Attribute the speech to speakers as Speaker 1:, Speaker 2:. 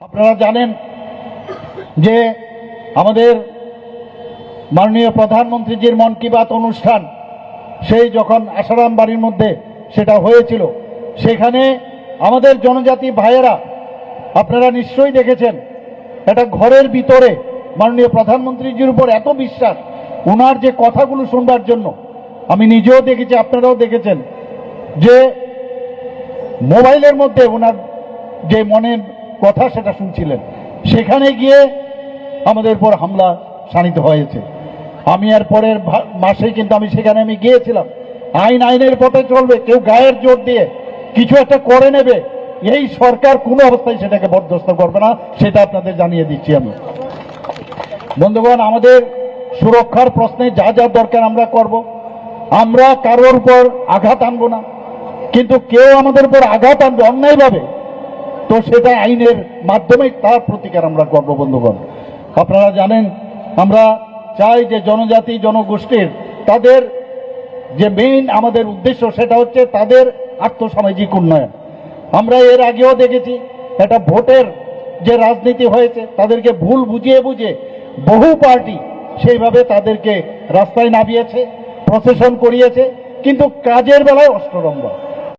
Speaker 1: আপনারা জানেন যে আমাদের মাননীয় প্রধানমন্ত্রীজির মন কি বাত অনুষ্ঠান সেই যখন আসারাম বাড়ির মধ্যে সেটা হয়েছিল, সেখানে আমাদের জনজাতি ভাইয়েরা আপনারা নিশ্চয়ই দেখেছেন একটা ঘরের ভিতরে মাননীয় প্রধানমন্ত্রীজির উপর এত বিশ্বাস, ওনার যে কথাগুলো শুনবার জন্য আমি নিজেও দেখেছি, আপনারাও দেখেছেন যে মোবাইলের মধ্যে ওনার যে মনের কথা সেটা শুনছিলেন, সেখানে গিয়ে আমাদের উপর হামলা শানিত হয়েছে। আমি আর পরের মাসে কিন্তু আমি সেখানে গিয়েছিলাম। আইনের পথে চলবে, কেউ গায়ের জোর দিয়ে কিছু একটা করে নেবে, এই সরকার কোনো অবস্থায় সেটাকে বরদাস্ত করবে না, সেটা আপনাদের জানিয়ে দিচ্ছি আমি। বন্ধুগণ, আমাদের সুরক্ষার প্রশ্নে যা যা দরকার আমরা করব, আমরা কারোর উপর আঘাত আনবো না, কিন্তু কেউ আমাদের উপর আঘাত আনবে অন্যায়ভাবে, তো সেটা আইনের মাধ্যমে তার প্রতিকার আমরা করব। বন্ধুগণ, আপনারা জানেন আমরা চাই যে জনজাতি জনগোষ্ঠীর তাদের যে মেইন আমাদের উদ্দেশ্য সেটা হচ্ছে তাদের আর্থসামাজিক উন্নয়ন। আমরা এর আগেও দেখেছি একটা ভোটের যে রাজনীতি হয়েছে, তাদেরকে ভুল বুঝিয়ে বহু পার্টি সেইভাবে তাদেরকে রাস্তায় নামিয়েছে, প্রসেশন করিয়েছে, কিন্তু কাজের বেলায় অষ্টরম্ভা।